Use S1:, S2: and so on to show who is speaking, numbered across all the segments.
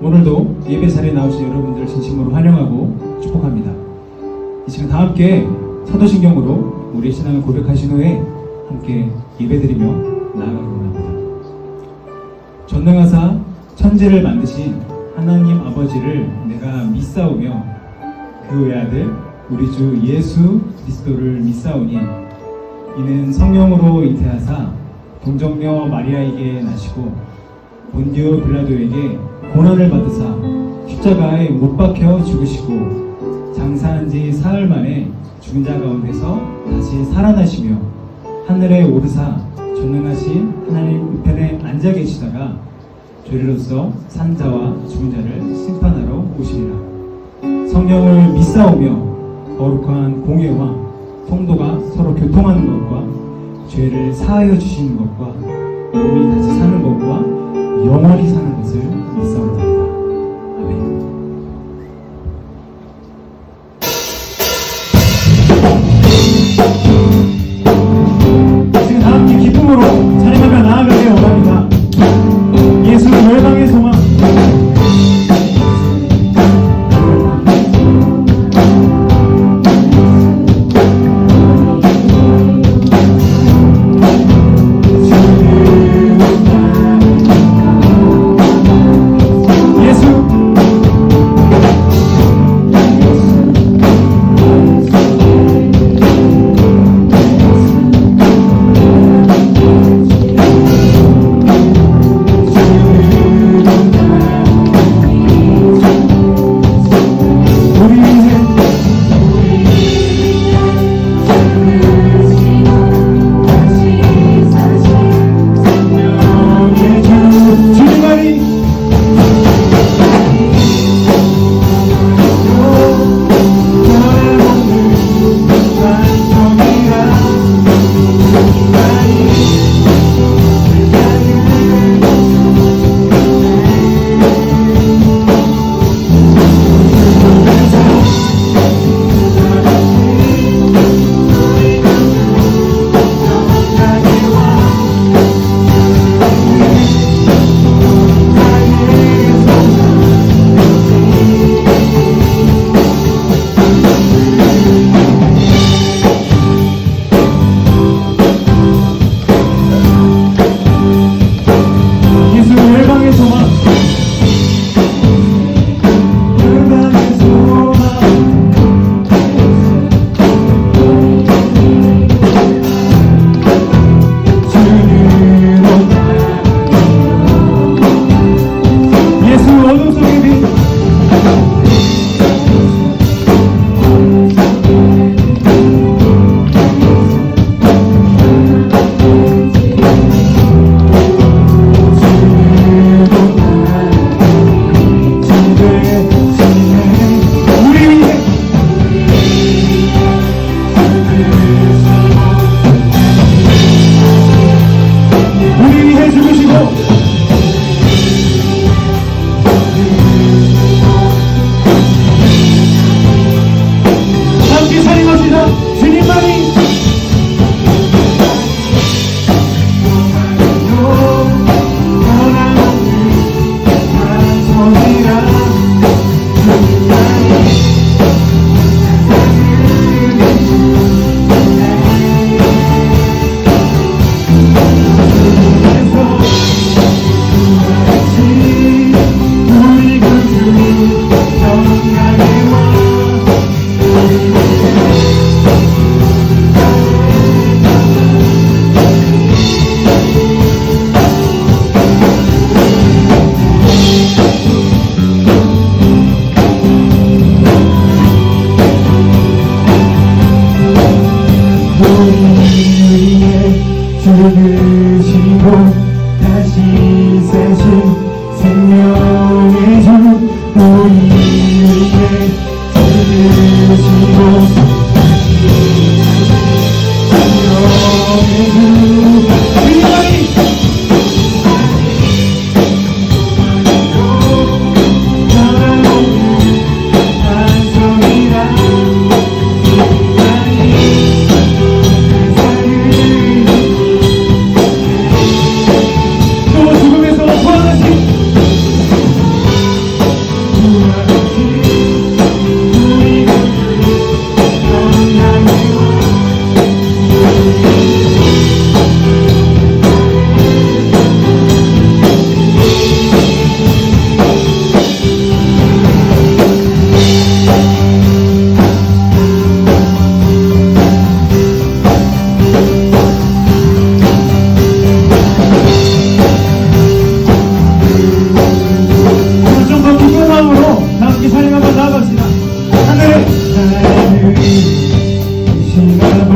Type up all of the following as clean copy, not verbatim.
S1: 오늘도 예배 자리에 나오신 여러분들 진심으로 환영하고 축복합니다. 이 시간 다 함께 사도신경으로 우리의 신앙을 고백하신 후에 함께 예배드리며 나아가기 원합니다. 전능하사 천지를 만드신 하나님 아버지를 내가 믿사오며 그 외아들 우리 주 예수 그리스도를 믿사오니 이는 성령으로 잉태하사 동정녀 마리아에게 나시고 본디오 빌라도에게 고난을 받으사 십자가에 못 박혀 죽으시고 장사한 지 사흘 만에 죽은 자 가운데서 다시 살아나시며 하늘에 오르사 전능하신 하나님 우편에 앉아 계시다가 죄리로서 산 자와 죽은 자를 심판하러 오시리라. 성령을 믿사오며 거룩한 공예와 통도가 서로 교통하는 것과 죄를 사하여 주시는 것과 몸이 다시 사는 것과 영원히 사는 것을 믿사옵나이다. 아멘. 지금 다 함께 기쁨으로 찬양하며 나아가기 원합니다. 예수 열방의 소망.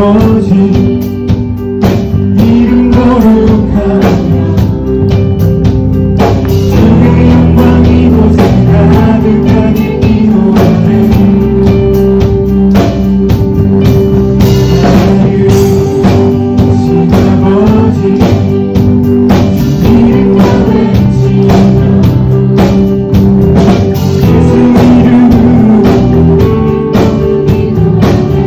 S1: 아버지 이름 거룩하며 주의 영광 이곳에 가득하게 기도하네. 자유이신 아버지 주 이름만 외치며 예수 이름으로 기도하네.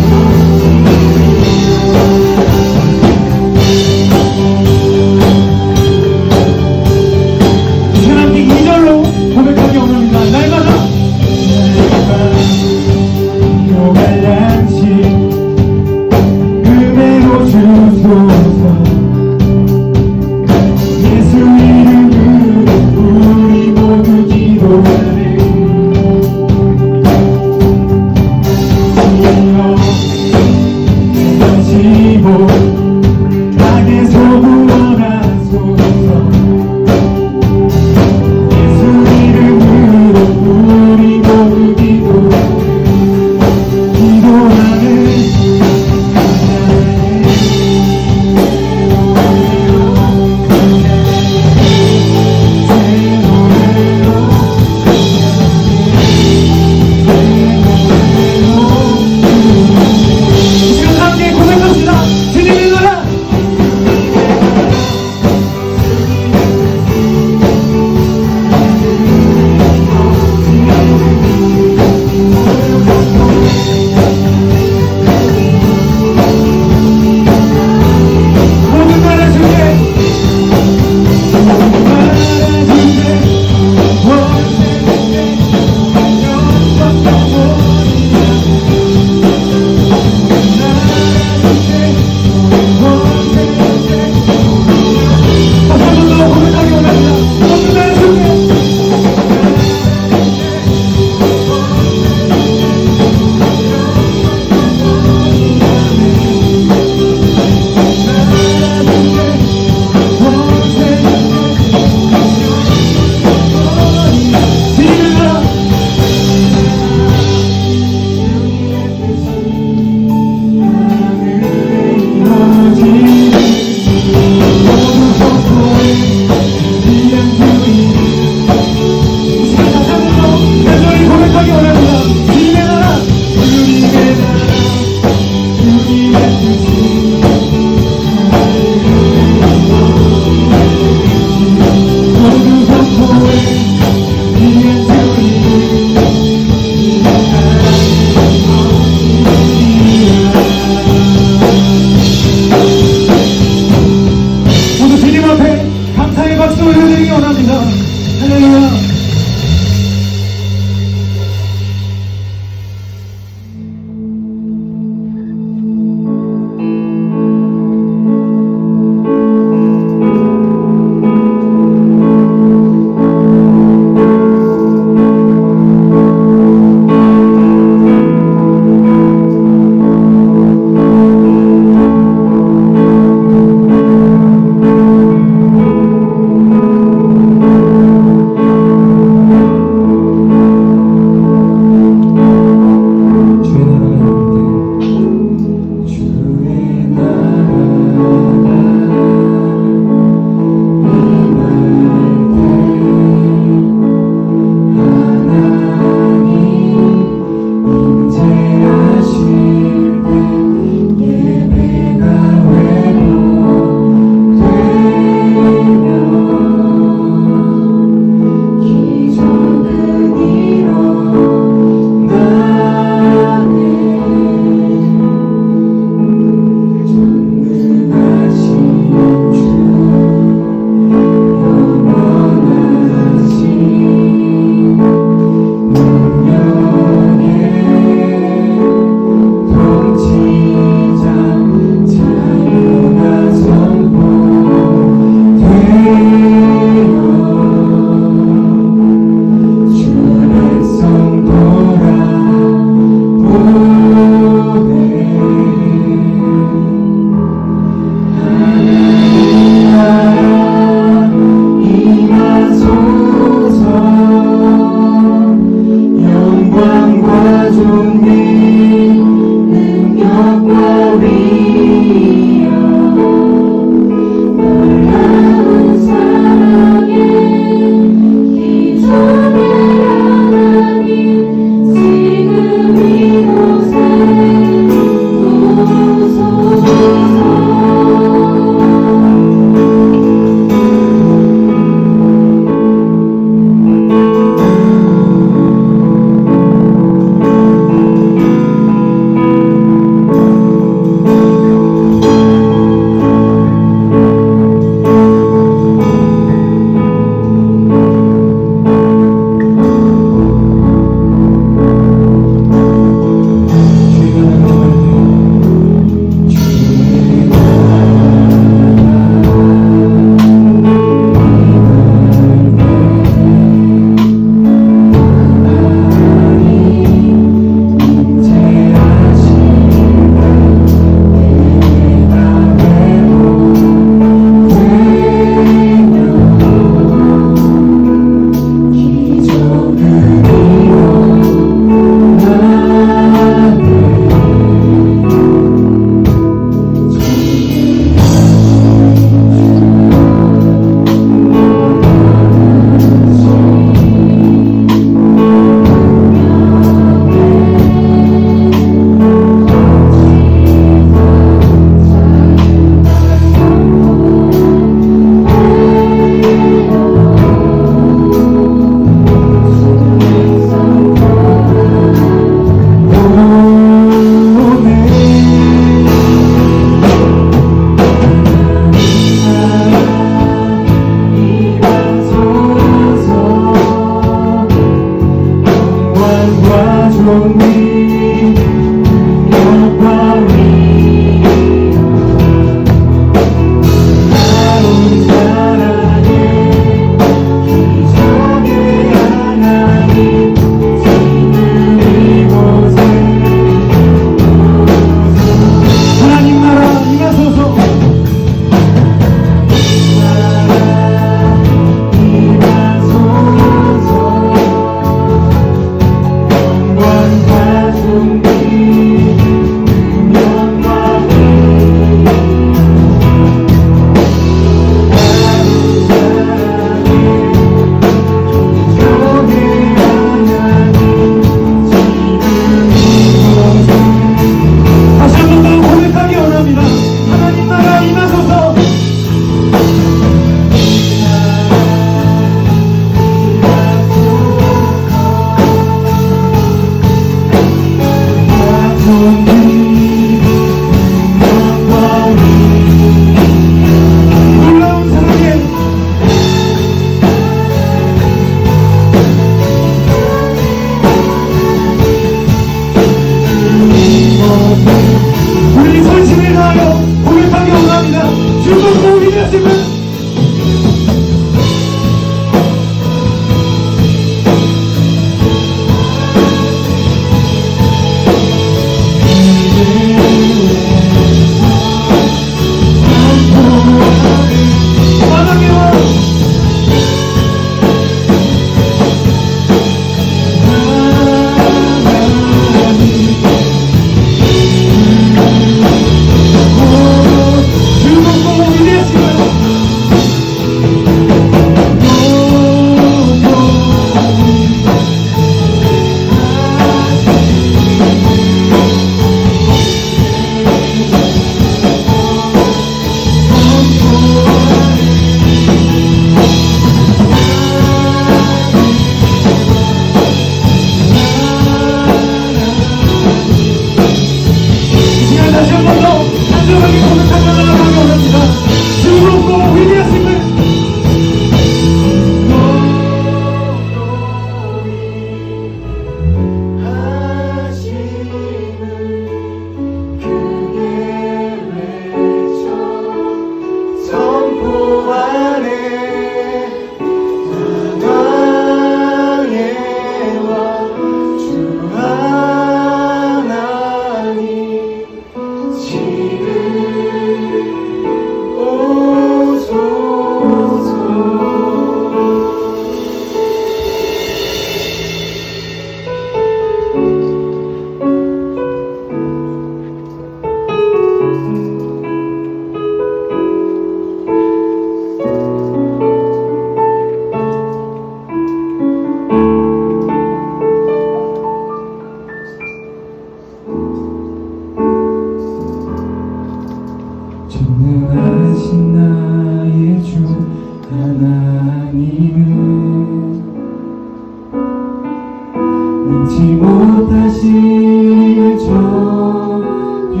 S1: 못하실 일 전혀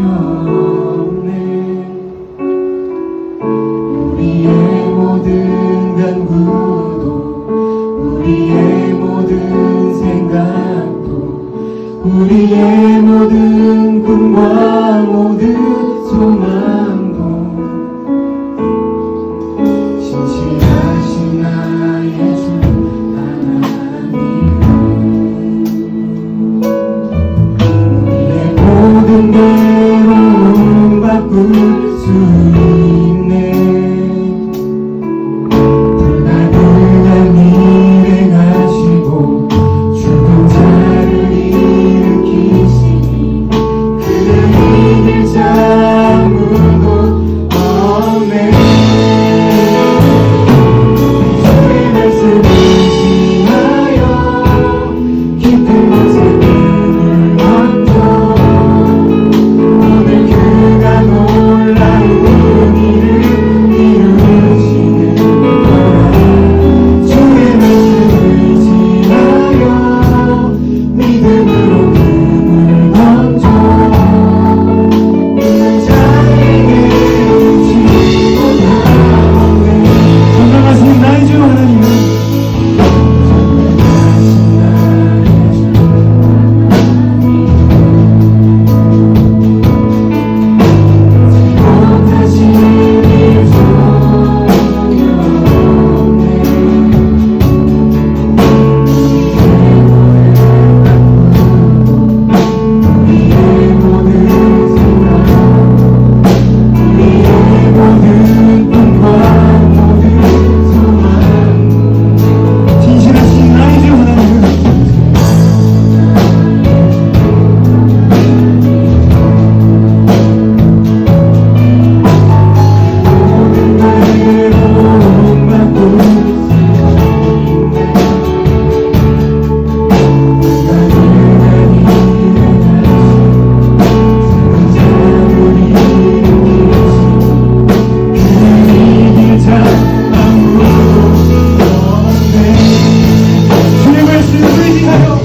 S1: 없네. 우리의 모든 간구도 우리의 모든 생각도 우리의 모든 꿈과 모든 소망도 신실하신 나의 주 하나님, 우리의 모든 괴로움 바꿀 수 있네. 불가능한 일을 하시고 죽은 자를 일으키시니 그를 이길 자 아무도 없네. 주의 말씀 의심하여 깊은 곳에 눈을 얹어 오늘 그가 놀라운 일을 이루시는 거라. 주의 말씀 의심하여 믿음으로 눈을 얹어 있는 자에게 지보다 없네. 전능하신 나의 주 하나님은 진실하신 나의 주 하나님은 주의 말씀 의지하여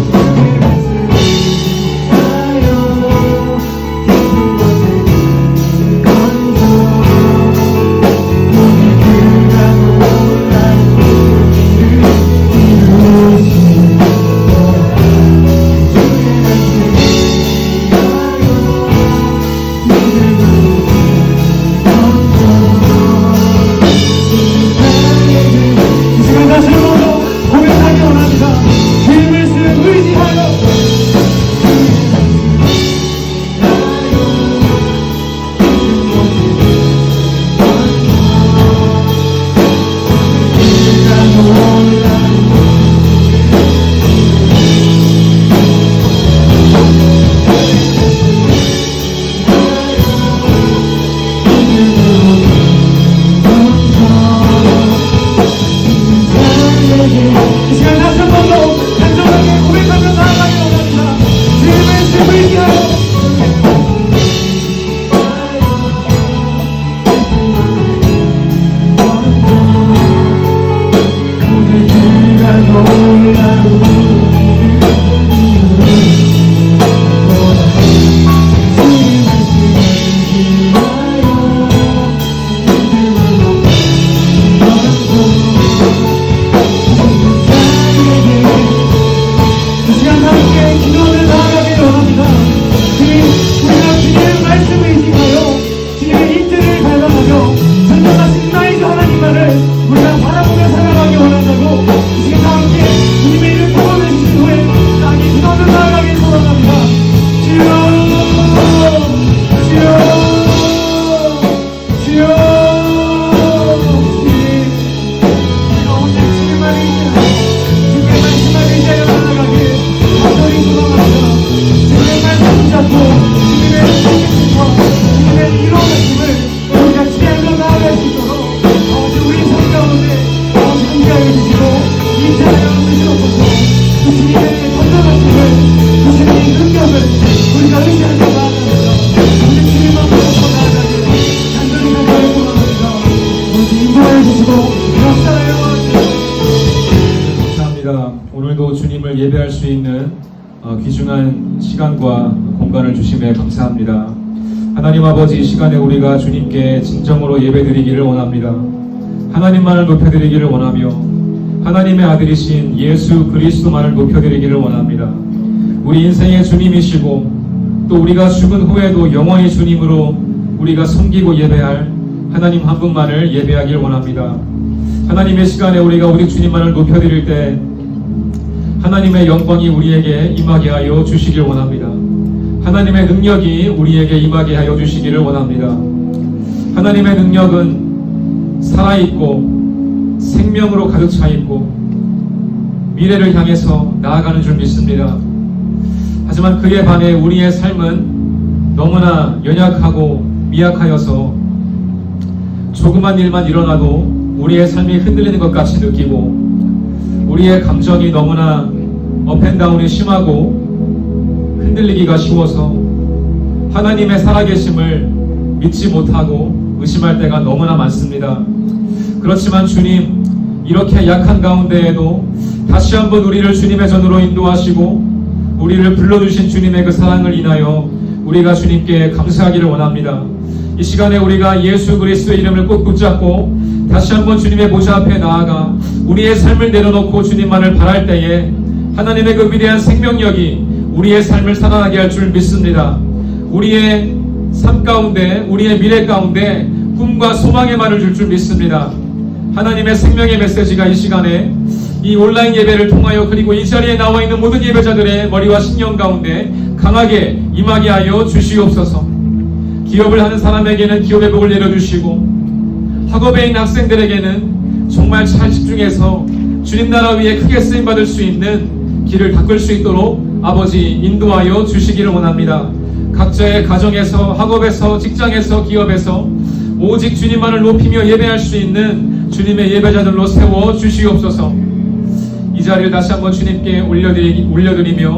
S1: 이 시간 다시 한번 고백하기 원합니다. 주의 말씀 의지하여 이 시간 다시 한 번 더 간절하게 고백하며 나아가기 원합니다. 주의 말씀 의지하여 오늘 그가 놀라운 이 시간 함께 기도를 나아가기 원합니다. 우리가 주님의 말씀을 의지하여 주님의 인재를 발견하며 전능하신 나의 주 하나님만을 우리가 바라보며 살아가기 원한다고 이 시간 함께 주님의 이름 구원을 주신 후에 땅에 기도를 나아가기 소원합니다. 주여 주여 주여 우리가 오늘 주님만 의지하여 주님의 말씀만 의지하여 살아가길 간절히 소망합니다. 주님의 말씀 잡고 주님의 말씀과 주님의 이런 말씀을 우리가 지향하며 나아갈 수 있도록 아버지 우리 삶 가운데 아버지 함께하여 주시고 인자하여 주시옵소서. 그 주님의 건강하심을 그 주님의 능력을 우리가 의지하며 나아갑니다. 우리 주님만 보고 나아가길 간절히 간절히 소망합니다. 아버지 인도하여 주시고 역사하여 주시옵소서.
S2: 감사합니다. 오늘도 주님을 예배할 수 있는 귀중한 시간과 공간을 주심에 감사합니다. 하나님 아버지, 이 시간에 우리가 주님께 진정으로 예배드리기를 원합니다. 하나님만을 높여드리기를 원하며 하나님의 아들이신 예수 그리스도만을 높여드리기를 원합니다. 우리 인생의 주님이시고 또 우리가 죽은 후에도 영원히 주님으로 우리가 섬기고 예배할 하나님 한 분만을 예배하길 원합니다. 하나님의 시간에 우리가 우리 주님만을 높여드릴 때 하나님의 영광이 우리에게 임하게 하여 주시길 원합니다. 하나님의 능력이 우리에게 임하게 하여 주시기를 원합니다. 하나님의 능력은 살아있고 생명으로 가득 차있고 미래를 향해서 나아가는 줄 믿습니다. 하지만 그에 반해 우리의 삶은 너무나 연약하고 미약하여서 조그만 일만 일어나도 우리의 삶이 흔들리는 것 같이 느끼고 우리의 감정이 너무나 업앤다운이 심하고 흔들리기가 쉬워서 하나님의 살아계심을 믿지 못하고 의심할 때가 너무나 많습니다. 그렇지만 주님, 이렇게 약한 가운데에도 다시 한번 우리를 주님의 전으로 인도하시고 우리를 불러주신 주님의 그 사랑을 인하여 우리가 주님께 감사하기를 원합니다. 이 시간에 우리가 예수 그리스도의 이름을 꼭 붙잡고 다시 한번 주님의 보좌 앞에 나아가 우리의 삶을 내려놓고 주님만을 바랄 때에 하나님의 그 위대한 생명력이 우리의 삶을 살아나게 할 줄 믿습니다. 우리의 삶 가운데, 우리의 미래 가운데 꿈과 소망의 말을 줄 줄 믿습니다. 하나님의 생명의 메시지가 이 시간에 이 온라인 예배를 통하여 그리고 이 자리에 나와 있는 모든 예배자들의 머리와 신령 가운데 강하게 임하게 하여 주시옵소서. 기업을 하는 사람에게는 기업의 복을 내려주시고 학업에 있는 학생들에게는 정말 잘 집중해서 주님 나라 위에 크게 쓰임받을 수 있는 길을 닦을 수 있도록 아버지 인도하여 주시기를 원합니다. 각자의 가정에서, 학업에서, 직장에서, 기업에서 오직 주님만을 높이며 예배할 수 있는 주님의 예배자들로 세워 주시옵소서. 이 자리를 다시 한번 주님께 올려드리며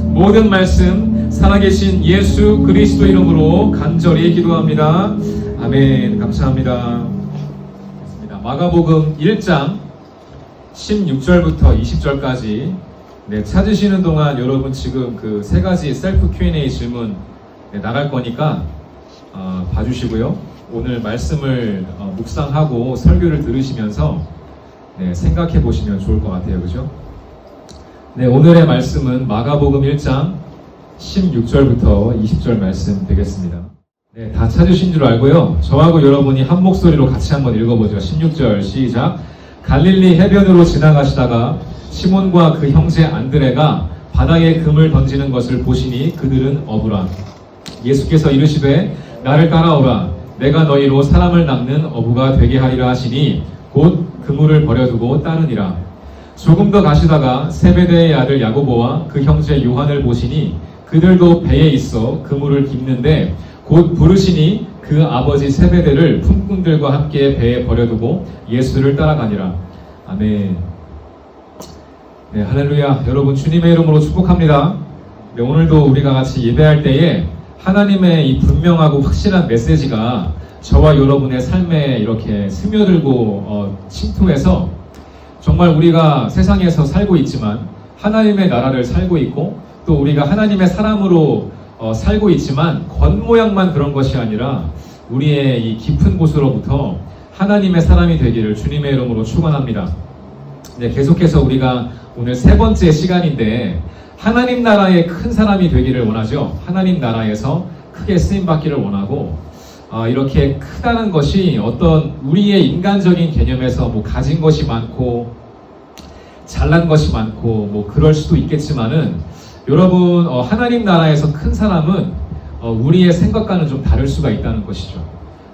S2: 모든 말씀 살아계신 예수 그리스도 이름으로 간절히 기도합니다. 아멘. 감사합니다. 마가복음 1장 16절부터 20절까지 찾으시는 동안 여러분 지금 그 세 가지 셀프 Q&A 질문 나갈 거니까 봐주시고요. 오늘 말씀을 묵상하고 설교를 들으시면서 생각해 보시면 좋을 것 같아요. 그죠? 오늘의 말씀은 마가복음 1장 16절부터 20절 말씀 되겠습니다. 다 찾으신 줄 알고요. 저하고 여러분이 한 목소리로 같이 한번 읽어보죠. 16절 시작. 갈릴리 해변으로 지나가시다가 시몬과 그 형제 안드레가 바다에 금을 던지는 것을 보시니 그들은 어부라. 예수께서 이르시되 나를 따라오라. 내가 너희로 사람을 낚는 어부가 되게 하리라 하시니 곧 그물을 버려두고 따르니라. 조금 더 가시다가 세베대의 아들 야고보와 그 형제 요한을 보시니 그들도 배에 있어 그물을 깁는데 곧 부르시니 그 아버지 세베대를 품꾼들과 함께 배에 버려두고 예수를 따라가니라. 아멘. 할렐루야. 여러분 주님의 이름으로 축복합니다. 오늘도 우리가 같이 예배할 때에 하나님의 이 분명하고 확실한 메시지가 저와 여러분의 삶에 이렇게 스며들고 침투해서 정말 우리가 세상에서 살고 있지만 하나님의 나라를 살고 있고 또 우리가 하나님의 사람으로 살고 있지만 겉모양만 그런 것이 아니라 우리의 이 깊은 곳으로부터 하나님의 사람이 되기를 주님의 이름으로 축원합니다. 계속해서 우리가 오늘 세 번째 시간인데 하나님 나라의 큰 사람이 되기를 원하죠. 하나님 나라에서 크게 쓰임받기를 원하고 이렇게 크다는 것이 어떤 우리의 인간적인 개념에서 뭐 가진 것이 많고 잘난 것이 많고 뭐 그럴 수도 있겠지만은 여러분 하나님 나라에서 큰 사람은 우리의 생각과는 좀 다를 수가 있다는 것이죠.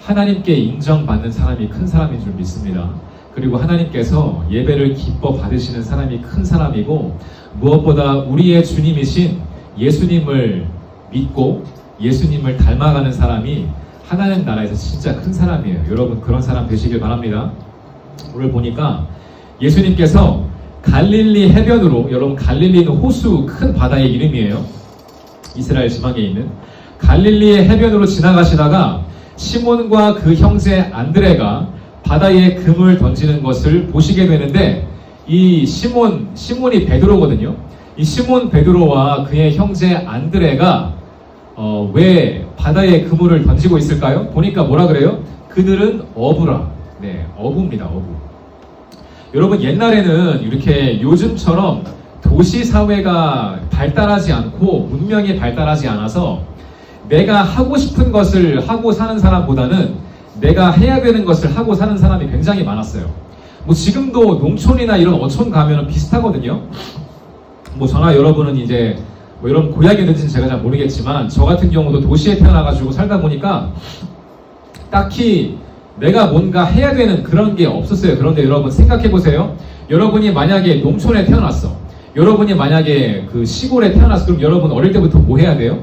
S2: 하나님께 인정받는 사람이 큰 사람인 줄 믿습니다. 그리고 하나님께서 예배를 기뻐 받으시는 사람이 큰 사람이고 무엇보다 우리의 주님이신 예수님을 믿고 예수님을 닮아가는 사람이 하나님 나라에서 진짜 큰 사람이에요. 여러분 그런 사람 되시길 바랍니다. 오늘 보니까 예수님께서 갈릴리 해변으로, 여러분 갈릴리는 호수 큰 바다의 이름이에요. 이스라엘 지방에 있는 갈릴리의 해변으로 지나가시다가 시몬과 그 형제 안드레가 바다에 금을 던지는 것을 보시게 되는데 이 시몬이 베드로거든요. 이 시몬 베드로와 그의 형제 안드레가 왜 바다에 그물을 던지고 있을까요? 보니까 뭐라 그래요? 그들은 어부라. 네, 어부입니다. 어부. 여러분, 옛날에는 이렇게 요즘처럼 도시 사회가 발달하지 않고 문명이 발달하지 않아서 내가 하고 싶은 것을 하고 사는 사람보다는 내가 해야 되는 것을 하고 사는 사람이 굉장히 많았어요. 뭐 지금도 농촌이나 이런 어촌 가면 비슷하거든요. 뭐 저나 여러분은 이제 뭐 여러분 고향이 어딘지는 제가 잘 모르겠지만 저 같은 경우도 도시에 태어나가지고 살다 보니까 딱히 내가 뭔가 해야 되는 그런 게 없었어요. 그런데 여러분 생각해 보세요. 여러분이 만약에 농촌에 태어났어. 여러분이 만약에 그 시골에 태어났어. 그럼 여러분 어릴 때부터 뭐 해야 돼요?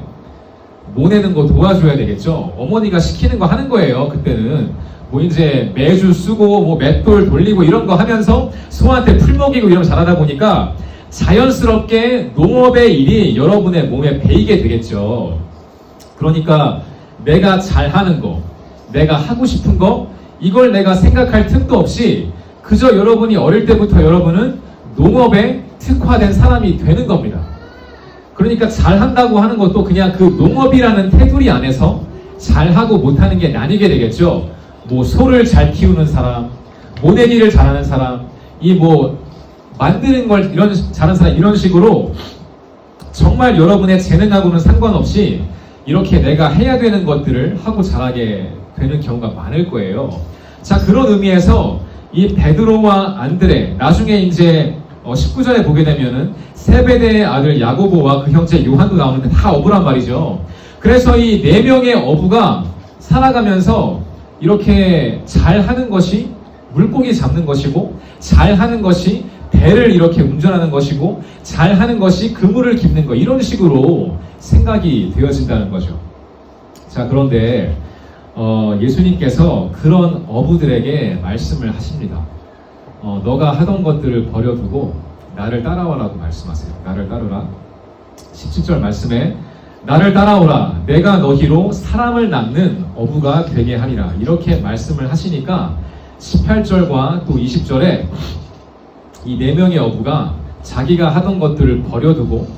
S2: 모내는 거 도와줘야 되겠죠. 어머니가 시키는 거 하는 거예요. 그때는 뭐 이제 매주 쓰고 뭐 맷돌 돌리고 이런 거 하면서 소한테 풀 먹이고 이런 거 잘하다 보니까 자연스럽게 농업의 일이 여러분의 몸에 배이게 되겠죠. 그러니까 내가 잘하는 거, 내가 하고 싶은 거, 이걸 내가 생각할 틈도 없이 그저 여러분이 어릴 때부터 여러분은 농업에 특화된 사람이 되는 겁니다. 그러니까 잘한다고 하는 것도 그냥 그 농업이라는 테두리 안에서 잘하고 못하는 게 나뉘게 되겠죠. 뭐 소를 잘 키우는 사람, 모내기를 잘하는 사람, 이 뭐 만드는 걸 이런 잘하는 사람, 이런 식으로 정말 여러분의 재능하고는 상관없이 이렇게 내가 해야 되는 것들을 하고 잘하게 되는 경우가 많을 거예요. 자, 그런 의미에서 이 베드로와 안드레, 나중에 이제 19절에 보게 되면은 세베대의 아들 야고보와 그 형제 요한도 나오는데 다 어부란 말이죠. 그래서 이 4명의 어부가 살아가면서 이렇게 잘하는 것이 물고기 잡는 것이고, 잘하는 것이 배를 이렇게 운전하는 것이고, 잘하는 것이 그물을 깁는 것, 이런 식으로 생각이 되어진다는 거죠. 자, 그런데 예수님께서 그런 어부들에게 말씀을 하십니다. 너가 하던 것들을 버려두고 나를 따라와라고 말씀하세요. 나를 따르라. 17절 말씀에 나를 따라오라. 내가 너희로 사람을 낚는 어부가 되게 하리라. 이렇게 말씀을 하시니까 18절과 또 20절에 이 4명의 어부가 자기가 하던 것들을 버려두고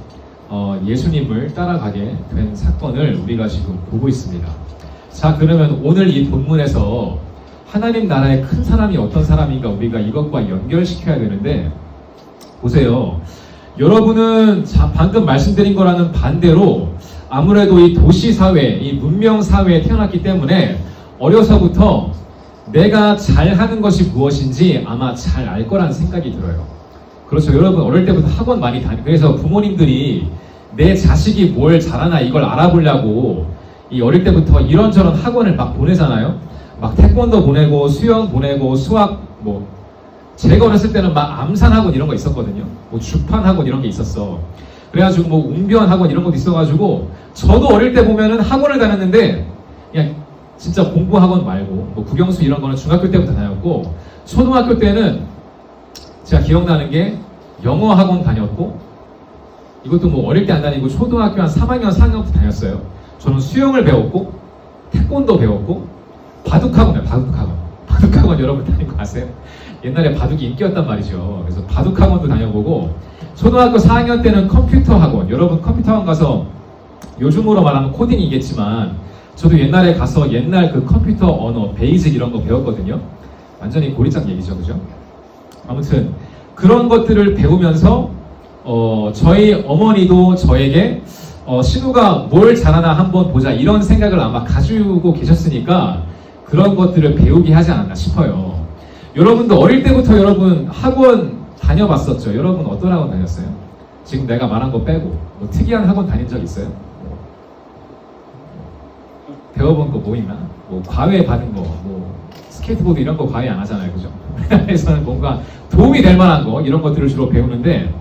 S2: 예수님을 따라가게 된 사건을 우리가 지금 보고 있습니다. 자, 그러면 오늘 이 본문에서 하나님 나라의 큰 사람이 어떤 사람인가 우리가 이것과 연결시켜야 되는데, 보세요. 여러분은 방금 말씀드린 거랑은 반대로 아무래도 이 도시사회, 이 문명사회에 태어났기 때문에 어려서부터 내가 잘하는 것이 무엇인지 아마 잘 알 거라는 생각이 들어요. 그렇죠. 여러분 어릴 때부터 학원 많이 그래서 부모님들이 내 자식이 뭘 잘하나 이걸 알아보려고 이 어릴 때부터 이런저런 학원을 막 보내잖아요. 막 태권도 보내고 수영 보내고 수학 뭐 제가 어렸을 때는 막 암산 학원 이런 거 있었거든요. 뭐 주판 학원 이런 게 있었어. 그래가지고 뭐 웅변 학원 이런 것도 있어가지고 저도 어릴 때 보면은 학원을 다녔는데 그냥 진짜 공부 학원 말고 뭐 국영수 이런 거는 중학교 때부터 다녔고, 초등학교 때는 제가 기억나는 게 영어 학원 다녔고, 이것도 뭐 어릴 때 안 다니고 초등학교 한 3학년 4학년부터 다녔어요. 저는 수영을 배웠고 태권도 배웠고 바둑학원이에요. 바둑학원 여러분 다닌 거 아세요? 옛날에 바둑이 인기였단 말이죠. 그래서 바둑학원도 다녀보고, 초등학교 4학년 때는 컴퓨터 학원, 여러분 컴퓨터 학원 가서 요즘으로 말하면 코딩이겠지만 저도 옛날에 가서 옛날 그 컴퓨터 언어 베이직 이런 거 배웠거든요. 완전히 고리짝 얘기죠, 그죠? 아무튼 그런 것들을 배우면서 저희 어머니도 저에게 신우가 뭘 잘하나 한번 보자 이런 생각을 아마 가지고 계셨으니까 그런 것들을 배우게 하지 않았나 싶어요. 여러분도 어릴 때부터 여러분 학원 다녀봤었죠? 여러분 어떤 학원 다녔어요? 지금 내가 말한 거 빼고 뭐 특이한 학원 다닌 적 있어요? 배워본 거 뭐 있나? 뭐 과외 받은 거, 뭐 스케이트보드 이런 거 과외 안 하잖아요, 그죠? 그래서는 뭔가 도움이 될 만한 거 이런 것들을 주로 배우는데,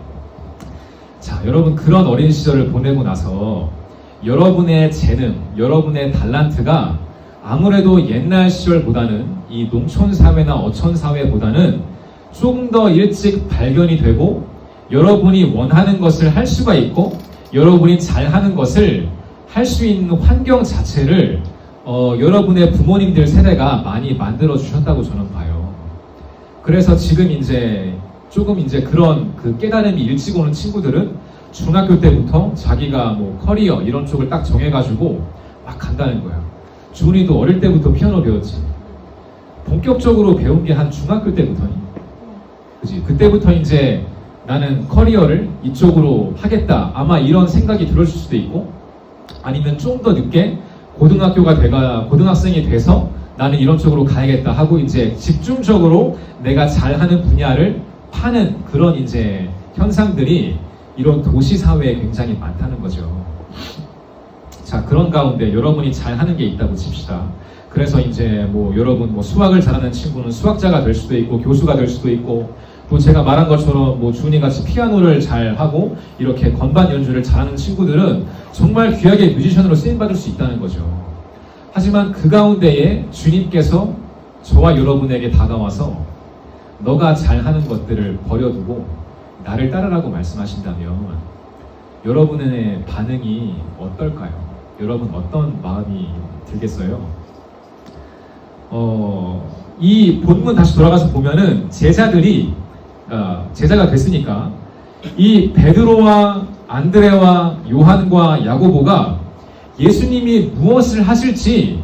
S2: 자, 여러분 그런 어린 시절을 보내고 나서 여러분의 재능, 여러분의 달란트가 아무래도 옛날 시절보다는 이 농촌 사회나 어촌 사회보다는 조금 더 일찍 발견이 되고 여러분이 원하는 것을 할 수가 있고 여러분이 잘하는 것을 할 수 있는 환경 자체를 여러분의 부모님들 세대가 많이 만들어 주셨다고 저는 봐요. 그래서 지금 이제 조금 이제 그런 그 깨달음이 일찍 오는 친구들은 중학교 때부터 자기가 뭐 커리어 이런 쪽을 딱 정해가지고 막 간다는 거야. 준이도 어릴 때부터 피아노 배웠지. 본격적으로 배운 게 한 중학교 때부터니. 그지? 그때부터 이제 나는 커리어를 이쪽으로 하겠다. 아마 이런 생각이 들었을 수도 있고, 아니면 좀 더 늦게 고등학생이 돼서 나는 이런 쪽으로 가야겠다 하고 이제 집중적으로 내가 잘하는 분야를 파는 그런 이제 현상들이 이런 도시 사회에 굉장히 많다는 거죠. 자, 그런 가운데 여러분이 잘하는 게 있다고 칩시다. 그래서 이제 뭐 여러분 뭐 수학을 잘하는 친구는 수학자가 될 수도 있고 교수가 될 수도 있고, 또 제가 말한 것처럼 뭐 준이 같이 피아노를 잘하고 이렇게 건반 연주를 잘하는 친구들은 정말 귀하게 뮤지션으로 쓰임받을 수 있다는 거죠. 하지만 그 가운데에 주님께서 저와 여러분에게 다가와서 너가 잘하는 것들을 버려두고 나를 따르라고 말씀하신다면 여러분의 반응이 어떨까요? 여러분 어떤 마음이 들겠어요? 이 본문 다시 돌아가서 보면은 제자가 됐으니까 이 베드로와 안드레와 요한과 야고보가 예수님이 무엇을 하실지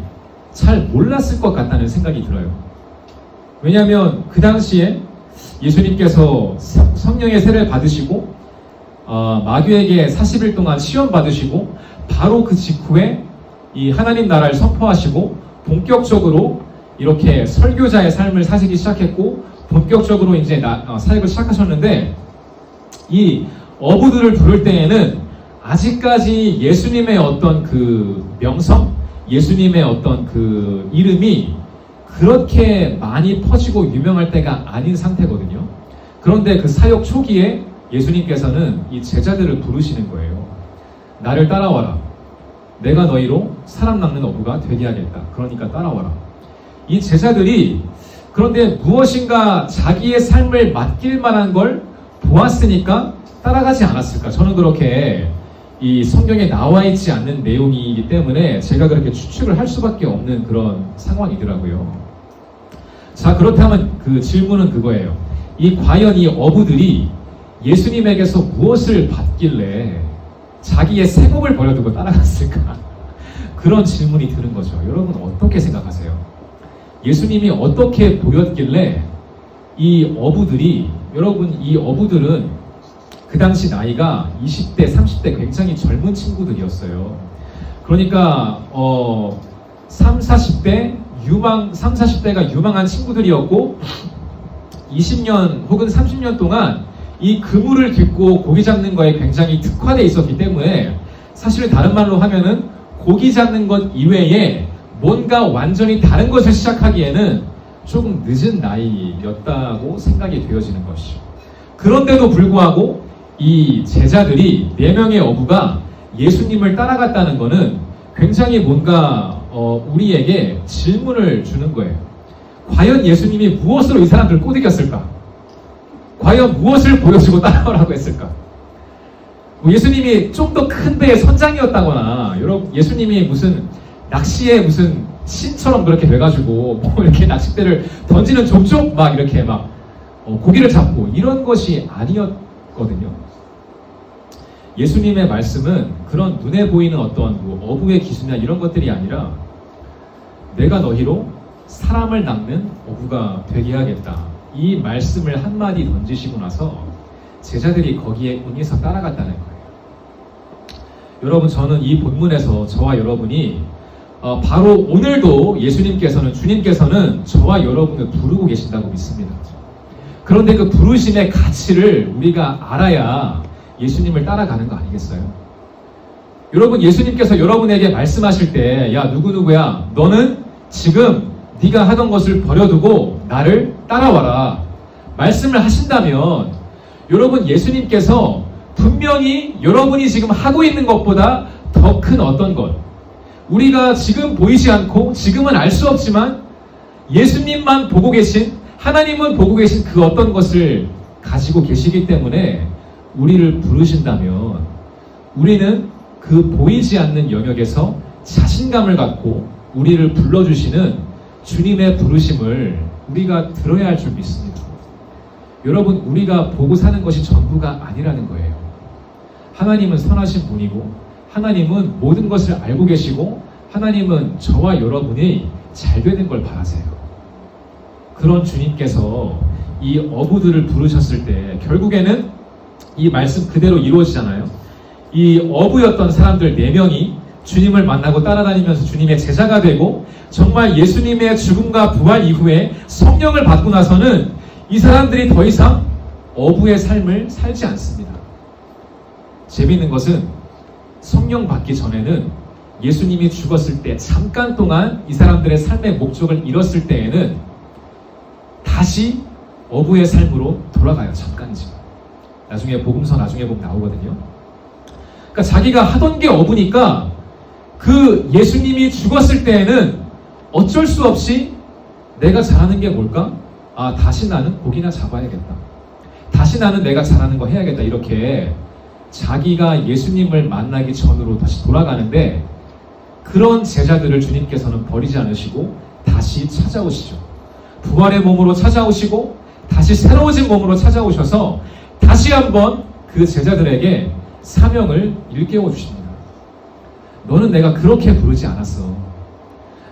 S2: 잘 몰랐을 것 같다는 생각이 들어요. 왜냐하면 그 당시에 예수님께서 성령의 세례를 받으시고 마귀에게 40일 동안 시험 받으시고 바로 그 직후에 이 하나님 나라를 선포하시고 본격적으로 이렇게 설교자의 삶을 사시기 시작했고 본격적으로 이제 사역을 시작하셨는데, 이 어부들을 부를 때에는 아직까지 예수님의 어떤 그 명성, 예수님의 어떤 그 이름이 그렇게 많이 퍼지고 유명할 때가 아닌 상태거든요. 그런데 그 사역 초기에 예수님께서는 이 제자들을 부르시는 거예요. 나를 따라와라. 내가 너희로 사람 낚는 어부가 되게 하겠다. 그러니까 따라와라. 이 제자들이 그런데 무엇인가 자기의 삶을 맡길 만한 걸 보았으니까 따라가지 않았을까? 저는 그렇게 이 성경에 나와 있지 않는 내용이기 때문에 제가 그렇게 추측을 할 수밖에 없는 그런 상황이더라고요. 자, 그렇다면 그 질문은 그거예요. 과연 이 어부들이 예수님에게서 무엇을 받길래 자기의 생업을 버려두고 따라갔을까? 그런 질문이 드는 거죠. 여러분 어떻게 생각하세요? 예수님이 어떻게 보였길래 여러분 이 어부들은 그 당시 나이가 20대, 30대 굉장히 젊은 친구들이었어요. 그러니까 3, 40대가 유망한 친구들이었고 20년 혹은 30년 동안 이 그물을 딛고 고기 잡는 거에 굉장히 특화되어 있었기 때문에 사실 다른 말로 하면은 고기 잡는 것 이외에 뭔가 완전히 다른 것을 시작하기에는 조금 늦은 나이였다고 생각이 되어지는 것이죠. 그런데도 불구하고 이 제자들이 4명의 어부가 예수님을 따라갔다는 것은 굉장히 뭔가 우리에게 질문을 주는 거예요. 과연 예수님이 무엇으로 이 사람들을 꼬드겼을까? 과연 무엇을 보여주고 따라오라고 했을까? 예수님이 좀 더 큰 배의 선장이었다거나, 여러분 예수님이 무슨 낚시에 무슨 신처럼 그렇게 돼가지고 뭐 이렇게 낚싯대를 던지는 족족 막 이렇게 막 고기를 잡고 이런 것이 아니었거든요. 예수님의 말씀은 그런 눈에 보이는 어떤 뭐 어부의 기술이나 이런 것들이 아니라 내가 너희로 사람을 낚는 어부가 되게 하겠다. 이 말씀을 한마디 던지시고 나서 제자들이 거기에 응해서 따라갔다는 거예요. 여러분 저는 이 본문에서 저와 여러분이 바로 오늘도 주님께서는 저와 여러분을 부르고 계신다고 믿습니다. 그런데 그 부르심의 가치를 우리가 알아야 예수님을 따라가는 거 아니겠어요? 여러분 예수님께서 여러분에게 말씀하실 때 야 누구누구야 너는 지금 네가 하던 것을 버려두고 나를 따라와라 말씀을 하신다면 여러분 예수님께서 분명히 여러분이 지금 하고 있는 것보다 더 큰 어떤 것 우리가 지금 보이지 않고 지금은 알 수 없지만 예수님만 보고 계신 하나님은 보고 계신 그 어떤 것을 가지고 계시기 때문에 우리를 부르신다면 우리는 그 보이지 않는 영역에서 자신감을 갖고 우리를 불러주시는 주님의 부르심을 우리가 들어야 할 줄 믿습니다. 여러분, 우리가 보고 사는 것이 전부가 아니라는 거예요. 하나님은 선하신 분이고, 하나님은 모든 것을 알고 계시고, 하나님은 저와 여러분이 잘 되는 걸 바라세요. 그런 주님께서 이 어부들을 부르셨을 때 결국에는 이 말씀 그대로 이루어지잖아요. 이 어부였던 사람들 4명이 주님을 만나고 따라다니면서 주님의 제자가 되고, 정말 예수님의 죽음과 부활 이후에 성령을 받고 나서는 이 사람들이 더 이상 어부의 삶을 살지 않습니다. 재미있는 것은 성령 받기 전에는 예수님이 죽었을 때 잠깐 동안 이 사람들의 삶의 목적을 잃었을 때에는 다시 어부의 삶으로 돌아가요. 잠깐이지만. 나중에 복음서 나중에 보면 나오거든요. 그러니까 자기가 하던 게 어부니까 그 예수님이 죽었을 때에는 어쩔 수 없이 내가 잘하는 게 뭘까? 아, 다시 나는 고기나 잡아야겠다. 다시 나는 내가 잘하는 거 해야겠다. 이렇게 자기가 예수님을 만나기 전으로 다시 돌아가는데, 그런 제자들을 주님께서는 버리지 않으시고 다시 찾아오시죠. 부활의 몸으로 찾아오시고 다시 새로워진 몸으로 찾아오셔서 다시 한번 그 제자들에게 사명을 일깨워 주십니다. 너는 내가 그렇게 부르지 않았어.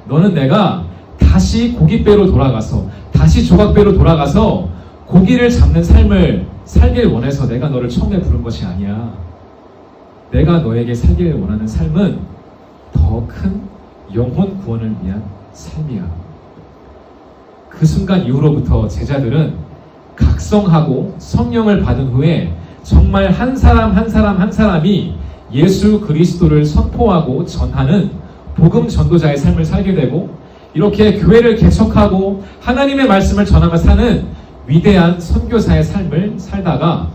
S2: 너는 내가 다시 고깃배로 돌아가서, 다시 조각배로 돌아가서 고기를 잡는 삶을 살길 원해서 내가 너를 처음에 부른 것이 아니야. 내가 너에게 살길 원하는 삶은 더 큰 영혼 구원을 위한 삶이야. 그 순간 이후로부터 제자들은 각성하고 성령을 받은 후에 정말 한 사람 한 사람 한 사람이 예수 그리스도를 선포하고 전하는 복음 전도자의 삶을 살게 되고, 이렇게 교회를 개척하고 하나님의 말씀을 전하며 사는 위대한 선교사의 삶을 살다가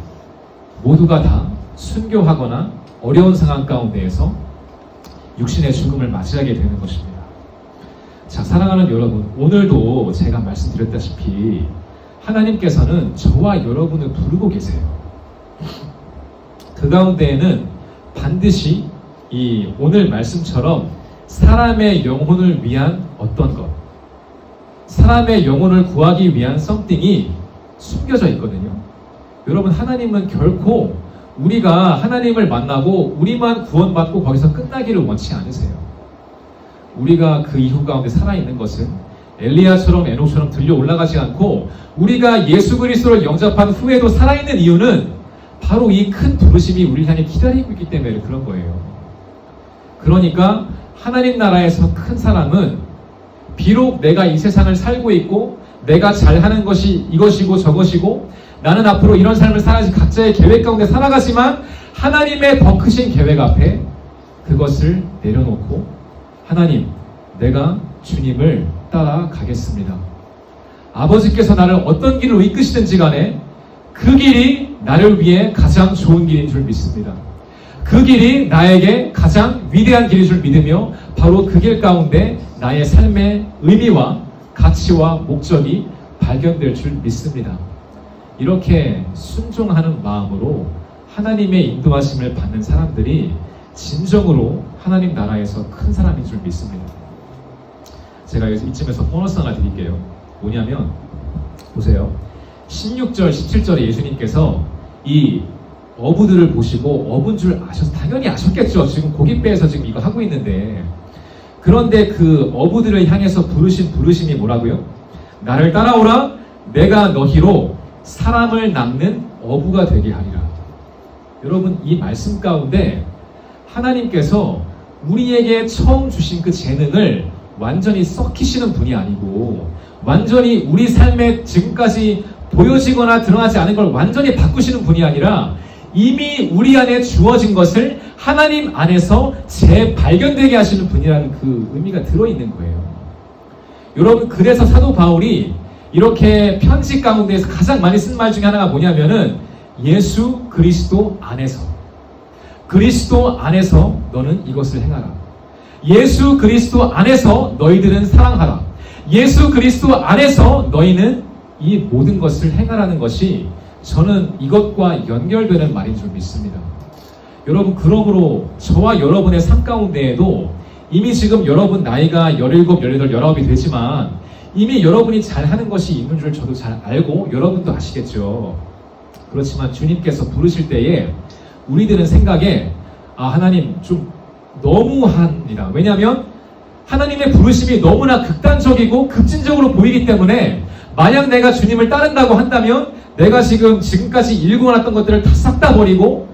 S2: 모두가 다 순교하거나 어려운 상황 가운데에서 육신의 죽음을 맞이하게 되는 것입니다. 자, 사랑하는 여러분, 오늘도 제가 말씀드렸다시피 하나님께서는 저와 여러분을 부르고 계세요. 그 가운데에는 반드시 이 오늘 말씀처럼 사람의 영혼을 위한 어떤 것, 사람의 영혼을 구하기 위한 썸띵이 숨겨져 있거든요. 여러분, 하나님은 결코 우리가 하나님을 만나고 우리만 구원받고 거기서 끝나기를 원치 않으세요. 우리가 그 이후 가운데 살아있는 것은 엘리야처럼 에녹처럼 들려 올라가지 않고, 우리가 예수 그리스도를 영접한 후에도 살아있는 이유는 바로 이 큰 부르심이 우리를 향해 기다리고 있기 때문에 그런 거예요. 그러니까 하나님 나라에서 큰 사람은 비록 내가 이 세상을 살고 있고 내가 잘하는 것이 이것이고 저것이고 나는 앞으로 이런 삶을 살아야지 각자의 계획 가운데 살아가지만, 하나님의 더 크신 계획 앞에 그것을 내려놓고 하나님, 내가 주님을 따라가겠습니다. 아버지께서 나를 어떤 길로 이끄시든지 간에 그 길이 나를 위해 가장 좋은 길인 줄 믿습니다. 그 길이 나에게 가장 위대한 길인 줄 믿으며 바로 그 길 가운데 나의 삶의 의미와 가치와 목적이 발견될 줄 믿습니다. 이렇게 순종하는 마음으로 하나님의 인도하심을 받는 사람들이 진정으로 하나님 나라에서 큰 사람인 줄 믿습니다. 제가 이쯤에서 보너스 하나 드릴게요. 뭐냐면, 보세요. 16절, 17절에 예수님께서 이 어부들을 보시고 어부인 줄 당연히 아셨겠죠. 지금 고깃배에서 지금 이거 하고 있는데. 그런데 그 어부들을 향해서 부르신 부르심이 뭐라고요? 나를 따라오라. 내가 너희로 사람을 낚는 어부가 되게 하리라. 여러분, 이 말씀 가운데 하나님께서 우리에게 처음 주신 그 재능을 완전히 썩히시는 분이 아니고, 완전히 우리 삶에 지금까지 보여지거나 드러나지 않은 걸 완전히 바꾸시는 분이 아니라, 이미 우리 안에 주어진 것을 하나님 안에서 재발견되게 하시는 분이라는 그 의미가 들어있는 거예요. 여러분, 그래서 사도 바울이 이렇게 편지 가운데에서 가장 많이 쓴 말 중에 하나가 뭐냐면은, 예수 그리스도 안에서, 그리스도 안에서 너는 이것을 행하라. 예수 그리스도 안에서 너희들은 사랑하라. 예수 그리스도 안에서 너희는 이 모든 것을 행하라는 것이 저는 이것과 연결되는 말인 줄 믿습니다. 여러분, 그러므로 저와 여러분의 삶 가운데에도 이미 지금 여러분 나이가 17, 18, 19이 되지만 이미 여러분이 잘하는 것이 있는 줄 저도 잘 알고 여러분도 아시겠죠. 그렇지만 주님께서 부르실 때에 우리들은 생각에 하나님 좀 너무합니다. 왜냐하면 하나님의 부르심이 너무나 극단적이고 급진적으로 보이기 때문에 만약 내가 주님을 따른다고 한다면 내가 지금까지 일궈놨던 것들을 다 싹 다 버리고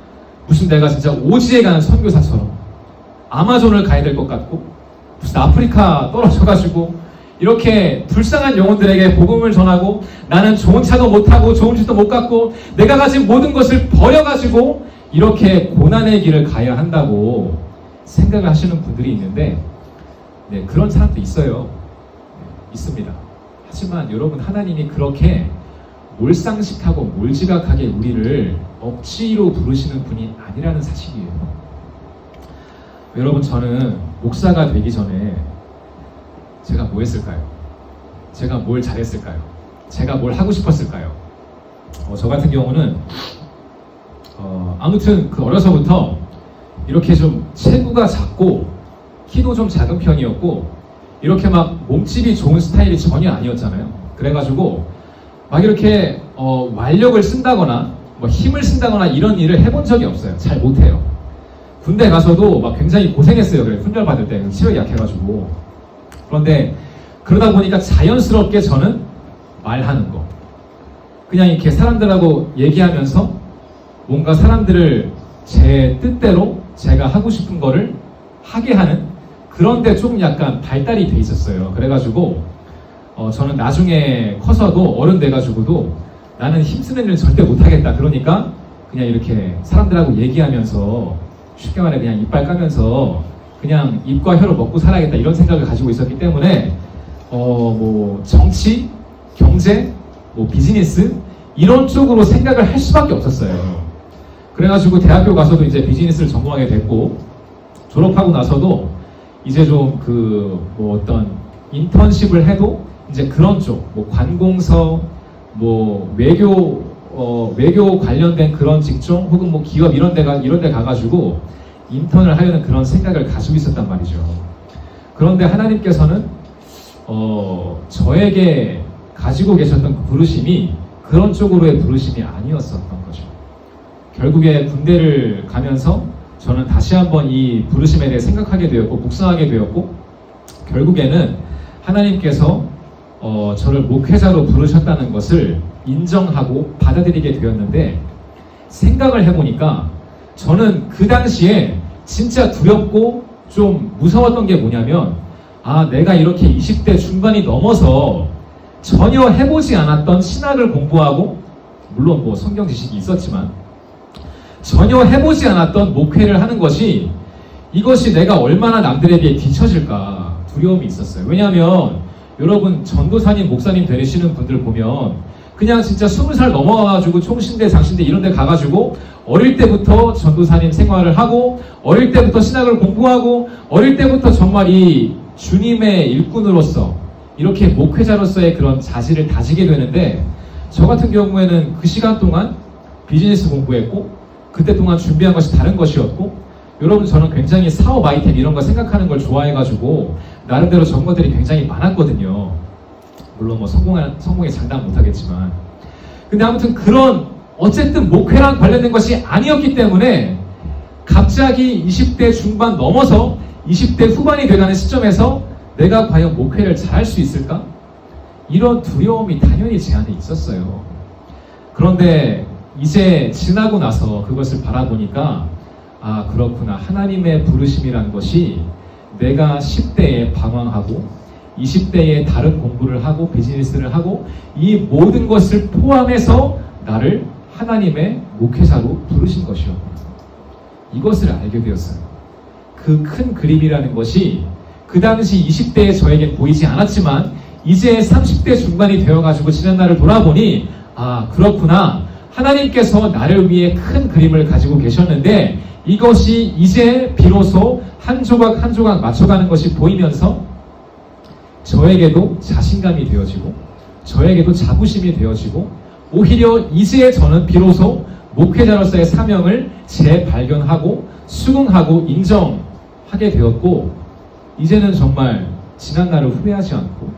S2: 무슨 내가 진짜 오지에 가는 선교사처럼 아마존을 가야 될 것 같고 무슨 아프리카 떨어져가지고 이렇게 불쌍한 영혼들에게 복음을 전하고 나는 좋은 차도 못 타고 좋은 집도 못 갖고 내가 가진 모든 것을 버려가지고 이렇게 고난의 길을 가야 한다고 생각을 하시는 분들이 있는데 그런 사람도 있어요. 있습니다. 하지만 여러분 하나님이 그렇게 몰상식하고 몰지각하게 우리를 억지로 부르시는 분이 아니라는 사실이에요. 여러분 저는 목사가 되기 전에 제가 뭐 했을까요? 제가 뭘 잘했을까요? 제가 뭘 하고 싶었을까요? 저 같은 경우는 아무튼 어려서부터 이렇게 좀 체구가 작고 키도 좀 작은 편이었고 이렇게 막 몸집이 좋은 스타일이 전혀 아니었잖아요. 그래가지고 막 이렇게 완력을 쓴다거나 뭐 힘을 쓴다거나 이런 일을 해본 적이 없어요. 잘 못해요. 군대 가서도 막 굉장히 고생했어요. 그래 훈련 받을 때 치료에 약해가지고. 그런데 그러다 보니까 자연스럽게 저는 말하는 거 그냥 이렇게 사람들하고 얘기하면서 뭔가 사람들을 제 뜻대로 제가 하고 싶은 거를 하게 하는 그런데 좀 약간 발달이 돼 있었어요. 그래가지고 저는 나중에 커서도 어른 돼가지고도 나는 힘쓰는 일 절대 못하겠다. 그러니까 그냥 이렇게 사람들하고 얘기하면서 쉽게 말해 그냥 이빨 까면서 그냥 입과 혀로 먹고 살아야겠다 이런 생각을 가지고 있었기 때문에 뭐 정치, 경제, 뭐 비즈니스 이런 쪽으로 생각을 할 수밖에 없었어요. 그래가지고 대학교 가서도 이제 비즈니스를 전공하게 됐고 졸업하고 나서도 이제 좀 뭐 어떤 인턴십을 해도 이제 그런 쪽, 뭐 관공서, 뭐 외교 관련된 그런 직종 혹은 뭐 기업 이런 데 가가지고 인턴을 하려는 그런 생각을 가지고 있었단 말이죠. 그런데 하나님께서는 저에게 가지고 계셨던 그 부르심이 그런 쪽으로의 부르심이 아니었었던 거죠. 결국에 군대를 가면서 저는 다시 한번 이 부르심에 대해 생각하게 되었고 묵상하게 되었고 결국에는 하나님께서 저를 목회자로 부르셨다는 것을 인정하고 받아들이게 되었는데 생각을 해보니까 저는 그 당시에 진짜 두렵고 좀 무서웠던 게 뭐냐면 내가 이렇게 20대 중반이 넘어서 전혀 해보지 않았던 신학을 공부하고 물론 뭐 성경 지식이 있었지만 전혀 해보지 않았던 목회를 하는 것이 이것이 내가 얼마나 남들에 비해 뒤처질까 두려움이 있었어요. 왜냐하면 여러분 전도사님, 목사님 되시는 분들 보면 그냥 진짜 20살 넘어가가지고 총신대, 장신대 이런 데 가가지고 어릴 때부터 전도사님 생활을 하고 어릴 때부터 신학을 공부하고 어릴 때부터 정말 이 주님의 일꾼으로서 이렇게 목회자로서의 그런 자질을 다지게 되는데 저 같은 경우에는 그 시간 동안 비즈니스 공부했고 그때 동안 준비한 것이 다른 것이었고 여러분 저는 굉장히 사업 아이템 이런 거 생각하는 걸 좋아해가지고 나름대로 전문들이 굉장히 많았거든요. 물론 뭐 성공에 장담 못하겠지만 근데 아무튼 그런 어쨌든 목회랑 관련된 것이 아니었기 때문에 갑자기 20대 중반 넘어서 20대 후반이 돼가는 시점에서 내가 과연 목회를 잘할 수 있을까? 이런 두려움이 당연히 제 안에 있었어요. 그런데 이제 지나고 나서 그것을 바라보니까 그렇구나. 하나님의 부르심이란 것이 내가 10대에 방황하고 20대에 다른 공부를 하고 비즈니스를 하고 이 모든 것을 포함해서 나를 하나님의 목회자로 부르신 것이었구나. 이것을 알게 되었어요. 그 큰 그림이라는 것이 그 당시 20대의 저에게 보이지 않았지만 이제 30대 중반이 되어가지고 지난 날을 돌아보니 그렇구나. 하나님께서 나를 위해 큰 그림을 가지고 계셨는데 이것이 이제 비로소 한 조각 한 조각 맞춰가는 것이 보이면서 저에게도 자신감이 되어지고 저에게도 자부심이 되어지고 오히려 이제 저는 비로소 목회자로서의 사명을 재발견하고 수긍하고 인정하게 되었고 이제는 정말 지난 날을 후회하지 않고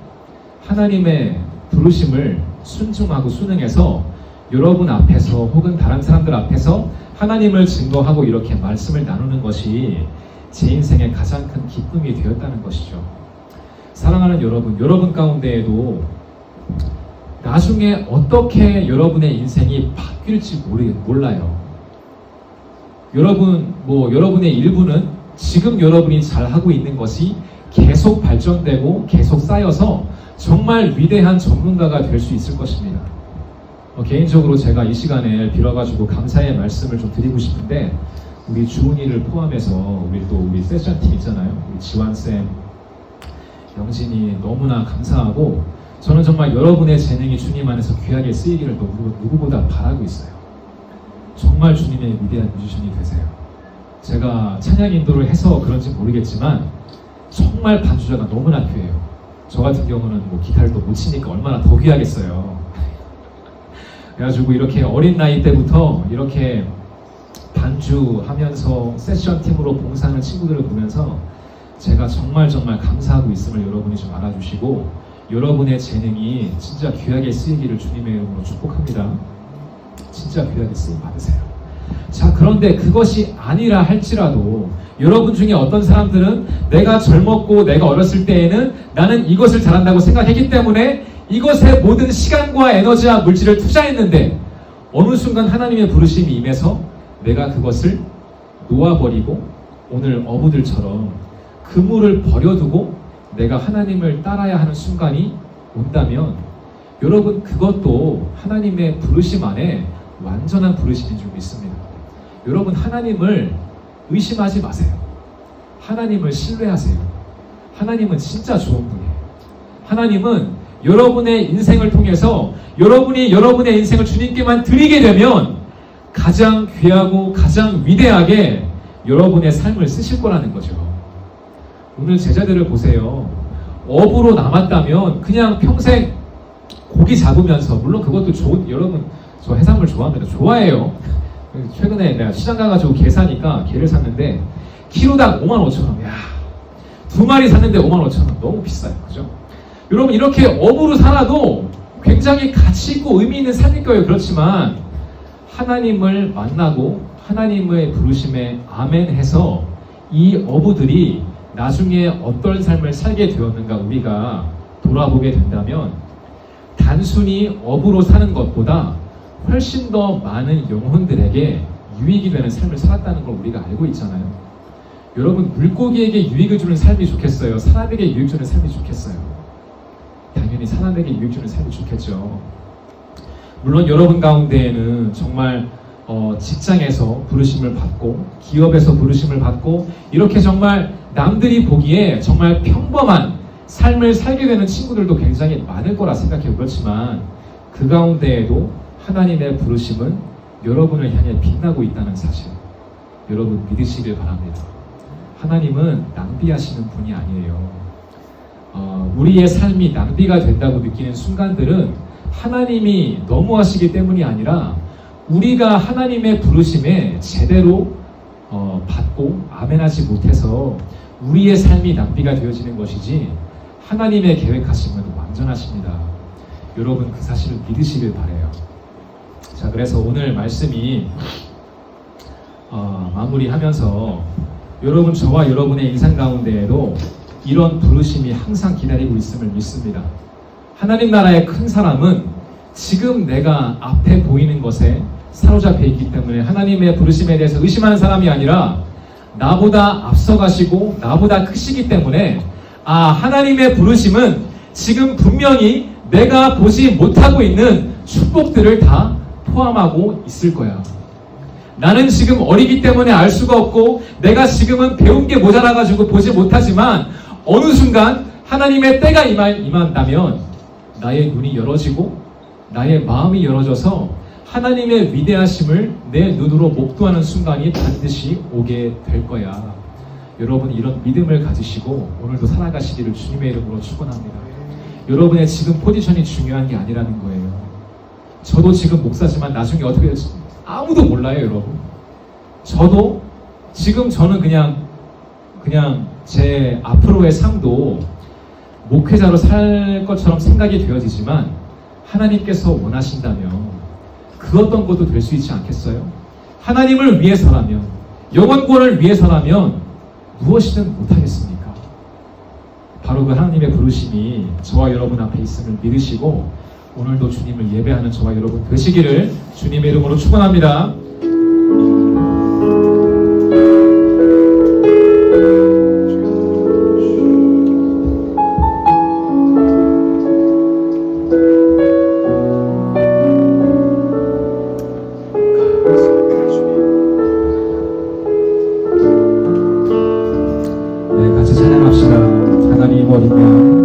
S2: 하나님의 부르심을 순종하고 순응해서 여러분 앞에서 혹은 다른 사람들 앞에서 하나님을 증거하고 이렇게 말씀을 나누는 것이 제 인생의 가장 큰 기쁨이 되었다는 것이죠. 사랑하는 여러분 가운데에도 나중에 어떻게 여러분의 인생이 바뀔지 몰라요. 여러분의 일부는 지금 여러분이 잘하고 있는 것이 계속 발전되고 계속 쌓여서 정말 위대한 전문가가 될 수 있을 것입니다. 개인적으로 제가 이 시간에 빌어가지고 감사의 말씀을 좀 드리고 싶은데, 우리 주은이를 포함해서 우리 세션팀 있잖아요. 우리 지환쌤, 영진이 너무나 감사하고, 저는 정말 여러분의 재능이 주님 안에서 귀하게 쓰이기를 누구보다 바라고 있어요. 정말 주님의 위대한 뮤지션이 되세요. 제가 찬양 인도를 해서 그런지 모르겠지만 정말 반주자가 너무나 귀해요. 저 같은 경우는 기타를 또 못 치니까 얼마나 더 귀하겠어요. 그래가지고 이렇게 어린 나이 때부터 이렇게 반주하면서 세션 팀으로 봉사하는 친구들을 보면서 제가 정말 감사하고 있음을 여러분이 좀 알아주시고, 여러분의 재능이 진짜 귀하게 쓰이기를 주님의 이름으로 축복합니다. 진짜 귀하게 쓰임 받으세요. 자, 그런데 그것이 아니라 할지라도 여러분 중에 어떤 사람들은 내가 젊었고 내가 어렸을 때에는 나는 이것을 잘한다고 생각했기 때문에 이것에 모든 시간과 에너지와 물질을 투자했는데 어느 순간 하나님의 부르심이 임해서 내가 그것을 놓아버리고 오늘 어부들처럼 그물을 버려두고 내가 하나님을 따라야 하는 순간이 온다면, 여러분 그것도 하나님의 부르심 안에 완전한 부르심인 줄 믿습니다. 여러분 하나님을 의심하지 마세요. 하나님을 신뢰하세요. 하나님은 진짜 좋은 분이에요. 하나님은 여러분의 인생을 통해서 여러분이 여러분의 인생을 주님께만 드리게 되면 가장 귀하고 가장 위대하게 여러분의 삶을 쓰실 거라는 거죠. 오늘 제자들을 보세요. 어부로 남았다면 그냥 평생 고기 잡으면서, 물론 그것도 좋은, 여러분 저 해산물 좋아합니다. 좋아해요. 최근에 내가 시장 가가지고 게 사니까 게를 샀는데 키로당 55,000원. 야, 2마리 샀는데 55,000원. 너무 비싸요. 그죠? 여러분 이렇게 어부로 살아도 굉장히 가치 있고 의미 있는 삶일 거예요. 그렇지만 하나님을 만나고 하나님의 부르심에 아멘 해서 이 어부들이 나중에 어떤 삶을 살게 되었는가 우리가 돌아보게 된다면, 단순히 어부로 사는 것보다 훨씬 더 많은 영혼들에게 유익이 되는 삶을 살았다는 걸 우리가 알고 있잖아요. 여러분 물고기에게 유익을 주는 삶이 좋겠어요? 사람에게 유익 주는 삶이 좋겠어요? 당연히 사람에게 유익 주는 삶이 좋겠죠. 물론 여러분 가운데에는 정말 직장에서 부르심을 받고 기업에서 부르심을 받고 이렇게 정말 남들이 보기에 정말 평범한 삶을 살게 되는 친구들도 굉장히 많을 거라 생각해요. 그렇지만 그 가운데에도 하나님의 부르심은 여러분을 향해 빛나고 있다는 사실, 여러분 믿으시길 바랍니다. 하나님은 낭비하시는 분이 아니에요. 우리의 삶이 낭비가 된다고 느끼는 순간들은 하나님이 너무하시기 때문이 아니라 우리가 하나님의 부르심에 제대로 받고 아멘하지 못해서 우리의 삶이 낭비가 되어지는 것이지, 하나님의 계획하심은 완전하십니다. 여러분 그 사실을 믿으시길 바라요. 자, 그래서 오늘 말씀이 마무리하면서 여러분, 저와 여러분의 인생 가운데에도 이런 부르심이 항상 기다리고 있음을 믿습니다. 하나님 나라의 큰 사람은 지금 내가 앞에 보이는 것에 사로잡혀 있기 때문에 하나님의 부르심에 대해서 의심하는 사람이 아니라 나보다 앞서가시고 나보다 크시기 때문에 하나님의 부르심은 지금 분명히 내가 보지 못하고 있는 축복들을 다 포함하고 있을 거야. 나는 지금 어리기 때문에 알 수가 없고 내가 지금은 배운 게 모자라가지고 보지 못하지만 어느 순간 하나님의 때가 임한다면 나의 눈이 열어지고 나의 마음이 열어져서 하나님의 위대하심을 내 눈으로 목도하는 순간이 반드시 오게 될 거야. 여러분 이런 믿음을 가지시고 오늘도 살아가시기를 주님의 이름으로 축원합니다. 여러분의 지금 포지션이 중요한 게 아니라는 거예요. 저도 지금 목사지만 나중에 어떻게 될지 아무도 몰라요, 여러분. 저도 지금 저는 그냥 제 앞으로의 삶도 목회자로 살 것처럼 생각이 되어지지만 하나님께서 원하신다면 그 어떤 것도 될 수 있지 않겠어요? 하나님을 위해서라면, 영혼권을 위해서라면 무엇이든 못하겠습니까? 바로 그 하나님의 부르심이 저와 여러분 앞에 있음을 믿으시고 오늘도 주님을 예배하는 저와 여러분 되시기를 주님의 이름으로 축원합니다. 네, 같이 찬양합시다. 하나님 어린 양.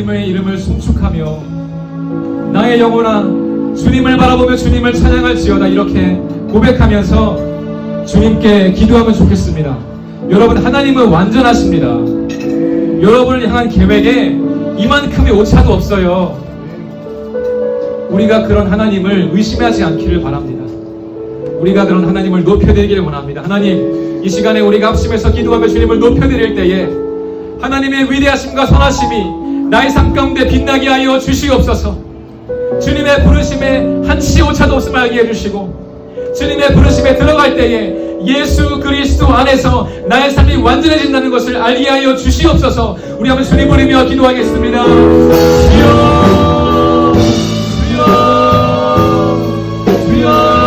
S2: 주님의 이름을 송축하며 나의 영혼아 주님을 바라보며 주님을 찬양할지어다 이렇게 고백하면서 주님께 기도하면 좋겠습니다. 여러분, 하나님은 완전하십니다. 여러분을 향한 계획에 이만큼의 오차도 없어요. 우리가 그런 하나님을 의심하지 않기를 바랍니다. 우리가 그런 하나님을 높여드리기를 원합니다. 하나님, 이 시간에 우리가 합심해서 기도하며 주님을 높여드릴 때에 하나님의 위대하심과 선하심이 나의 삶 가운데 빛나게 하여 주시옵소서. 주님의 부르심에 한치 오차도 없음을 알게 해주시고 주님의 부르심에 들어갈 때에 예수 그리스도 안에서 나의 삶이 완전해진다는 것을 알게 하여 주시옵소서. 우리 한번 주님 부르며 기도하겠습니다. 주여 주여 주여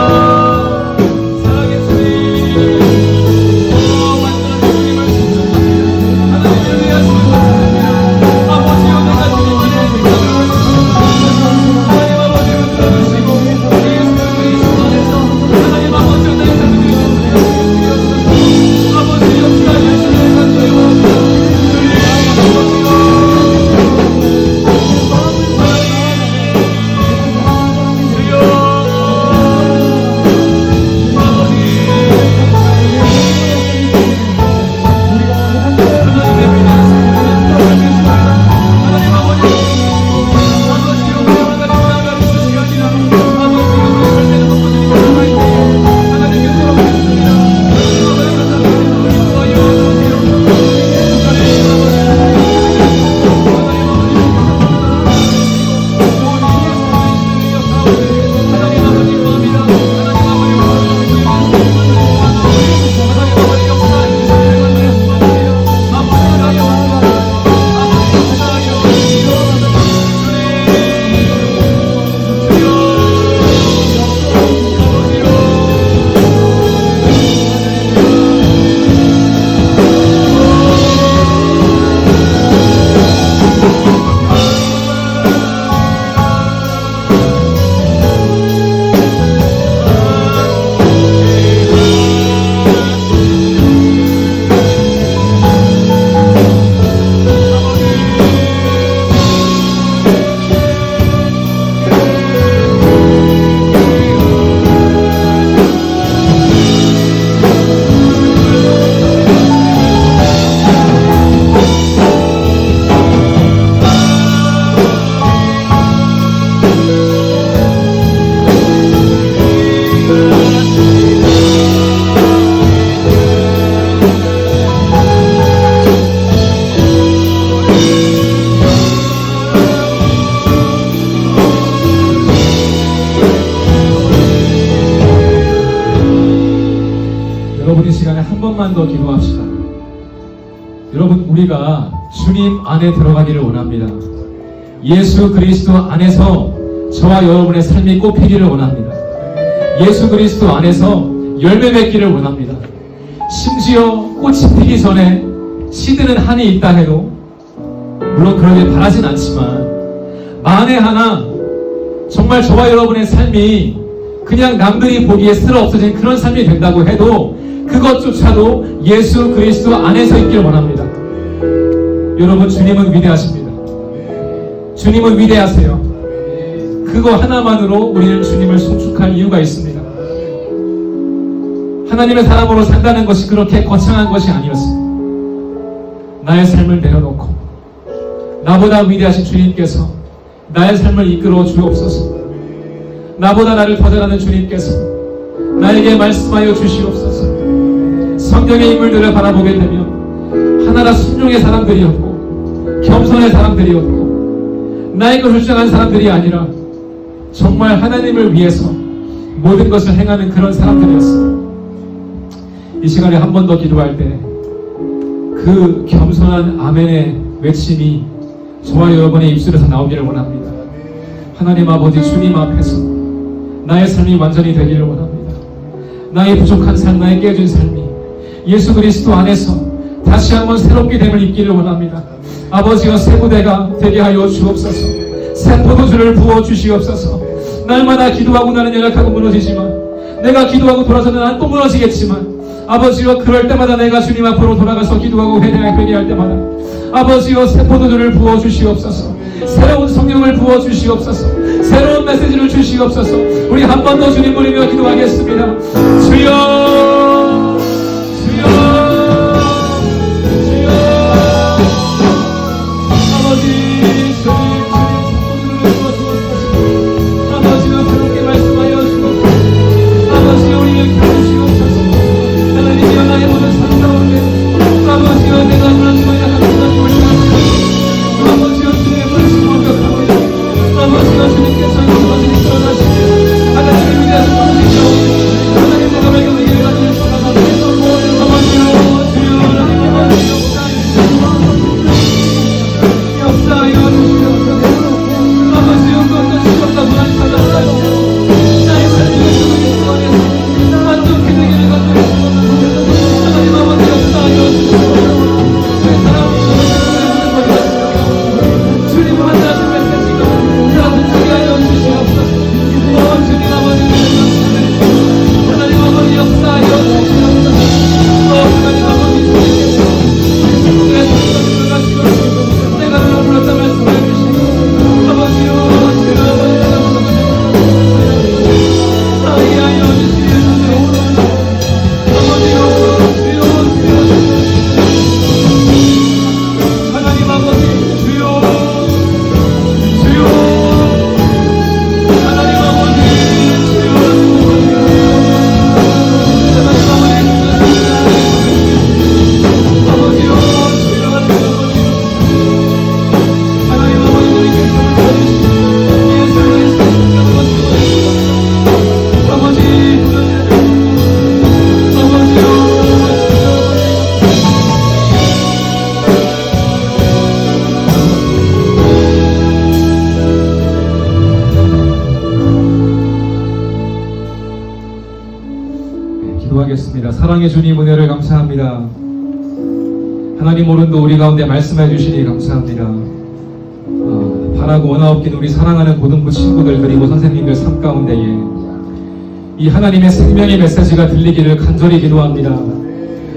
S2: 여러분, 이 시간에 한 번만 더 기도합시다. 여러분, 우리가 주님 안에 들어가기를 원합니다. 예수 그리스도 안에서 저와 여러분의 삶이 꽃피기를 원합니다. 예수 그리스도 안에서 열매 맺기를 원합니다. 심지어 꽃이 피기 전에 시드는 한이 있다 해도, 물론 그러길 바라진 않지만, 만에 하나 정말 저와 여러분의 삶이 그냥 남들이 보기에 쓸어 없어진 그런 삶이 된다고 해도 그것조차도 예수 그리스도 안에서 있기를 원합니다. 여러분, 주님은 위대하십니다. 주님은 위대하세요. 그거 하나만으로 우리는 주님을 송축할 이유가 있습니다. 하나님의 사람으로 산다는 것이 그렇게 거창한 것이 아니었어요. 나의 삶을 내려놓고 나보다 위대하신 주님께서 나의 삶을 이끌어 주옵소서. 나보다 나를 더 잘하는 주님께서 나에게 말씀하여 주시옵소서. 성경의 인물들을 바라보게 되면 하나라 순종의 사람들이었고 겸손의 사람들이었고 나의 것을 주장한 사람들이 아니라 정말 하나님을 위해서 모든 것을 행하는 그런 사람들이었어요. 이 시간에 한 번 더 기도할 때 그 겸손한 아멘의 외침이 저와 여러분의 입술에서 나오기를 원합니다. 하나님 아버지, 주님 앞에서 나의 삶이 완전히 되기를 원합니다. 나의 부족한 삶, 나의 깨진 삶이 예수 그리스도 안에서 다시 한번 새롭게 됨을 입기를 원합니다. 아버지가 새 부대가 되게 하여 주옵소서. 새 포도주를 부어 주시옵소서. 날마다 기도하고 나는 연약하고 무너지지만, 내가 기도하고 돌아서는 난 또 무너지겠지만, 아버지여, 그럴 때마다 내가 주님 앞으로 돌아가서 기도하고 회개할 때마다 아버지여, 새 포도주를 부어 주시옵소서. 새로운 성령을 부어주시옵소서. 새로운 메시지를 주시옵소서. 우리 한 번 더 주님 부르며 기도하겠습니다. 주여, 주여, 주여. 아버지, 주님 부어주옵소서. 아버지가 새롭게 말씀하여 주옵소서. 아버지, 우리를 켜주시옵소서. 하나님이 나의 모든 삶 가운데 아버지가 내가 무너지고 하나님과 돌아가시고 아버지가 주님의 말씀 완벽하고 아버지가 주님께서 아버지를 일어나시고 하나님의 위대하신 분이시죠. 하나님 내가 발견하기를 가지고 아버지요 주여 하나님의 말씀 역사하여 주시옵소서. 아버지요 그것도 주셨다 무난하다 나의 삶이 주님의 안에서 만족해 되기를 가지고 하나님 아버지 역사하여 주시옵소서. 주님 만나신 메시지가 따뜻하게 하여 주시옵소서. 주님 아버지 하나님 아버지 역사하여 주시옵소서. 하나님 아버지 주님께서 그의 성령을 가지고 내가 너를 불렀다 말씀해 주시고 아버지요 주여 아버지 내가 불렀다 하여 주시옵소서. 아버지요 주여 하나님 아버지 주여 주여 하나님 아버지 주여 하나님 아버지요 주여 하나님 아버지 우리께서 불러주시고 예수 그리스도의 아버지 아버지요 기도하겠습니다. 사랑의 주님 은혜를 감사합니다. 하나님 오늘도 우리 가운데 말씀해 주시니 감사합니다. 바라고 원하옵긴 우리 사랑하는 고등부 친구들 그리고 선생님들 삶 가운데에 이 하나님의 생명의 메시지가 들리기를 간절히 기도합니다.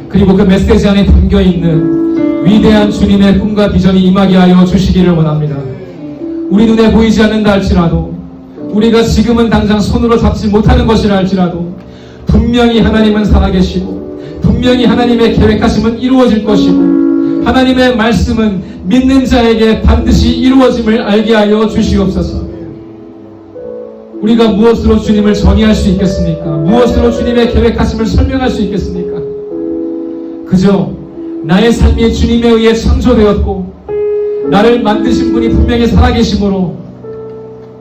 S2: 그리고 그 메시지 안에 담겨있는 위대한 주님의 꿈과 비전이 임하게 하여 주시기를 원합니다. 우리 눈에 보이지 않는다 할지라도 우리가 지금은 당장 손으로 잡지 못하는 것이라 할지라도 분명히 하나님은 살아계시고 분명히 하나님의 계획하심은 이루어질 것이고 하나님의 말씀은 믿는 자에게 반드시 이루어짐을 알게 하여 주시옵소서. 우리가 무엇으로 주님을 전이할 수 있겠습니까? 무엇으로 주님의 계획하심을 설명할 수 있겠습니까? 그저 나의 삶이 주님에 의해 창조되었고 나를 만드신 분이 분명히 살아계심으로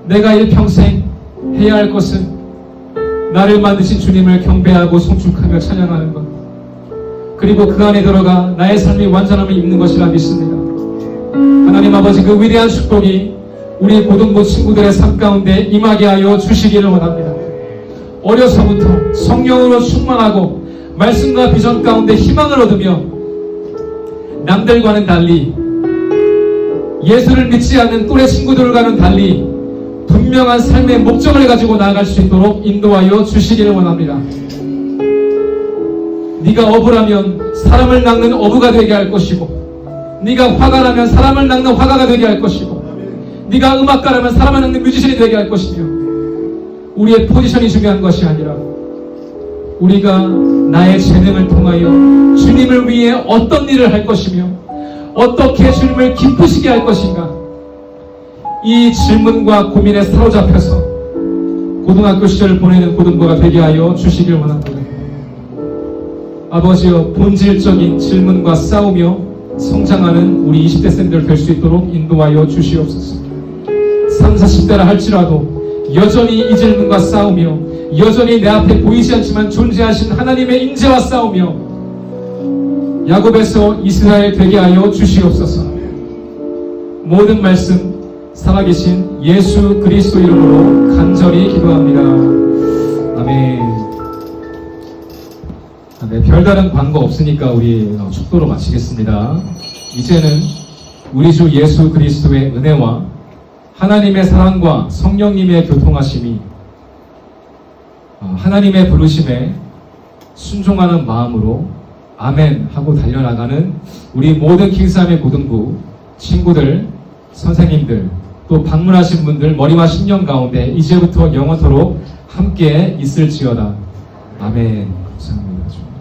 S2: 내가 일평생 해야 할 것은 나를 만드신 주님을 경배하고 송축하며 찬양하는 것, 그리고 그 안에 들어가 나의 삶이 완전함을 입는 것이라 믿습니다. 하나님 아버지 그 위대한 축복이 우리 고등부 친구들의 삶 가운데 임하게 하여 주시기를 원합니다. 어려서부터 성령으로 충만하고 말씀과 비전 가운데 희망을 얻으며 남들과는 달리 예수를 믿지 않는 또래 친구들과는 달리 분명한 삶의 목적을 가지고 나아갈 수 있도록 인도하여 주시기를 원합니다. 네가 어부라면 사람을 낚는 어부가 되게 할 것이고 네가 화가라면 사람을 낚는 화가가 되게 할 것이고 네가 음악가라면 사람을 낚는 뮤지션이 되게 할 것이며 우리의 포지션이 중요한 것이 아니라 우리가 나의 재능을 통하여 주님을 위해 어떤 일을 할 것이며 어떻게 주님을 기쁘시게 할 것인가, 이 질문과 고민에 사로잡혀서 고등학교 시절을 보내는 고등부가 되게 하여 주시길 원합니다. 아버지여, 본질적인 질문과 싸우며 성장하는 우리 20대 쌤들 될 수 있도록 인도하여 주시옵소서. 30, 40대라 할지라도 여전히 이 질문과 싸우며 여전히 내 앞에 보이지 않지만 존재하신 하나님의 인재와 싸우며 야곱에서 이스라엘 되게 하여 주시옵소서. 모든 말씀 살아계신 예수 그리스도 이름으로 간절히 기도합니다. 아멘. 네, 별다른 광고 없으니까 우리 축도로 마치겠습니다. 이제는 우리 주 예수 그리스도의 은혜와 하나님의 사랑과 성령님의 교통하심이 하나님의 부르심에 순종하는 마음으로 아멘 하고 달려나가는 우리 모든 킹스함의 고등부 친구들 선생님들, 또 방문하신 분들 머리와 심령 가운데 이제부터 영원토록 함께 있을지어다. 아멘. 감사합니다.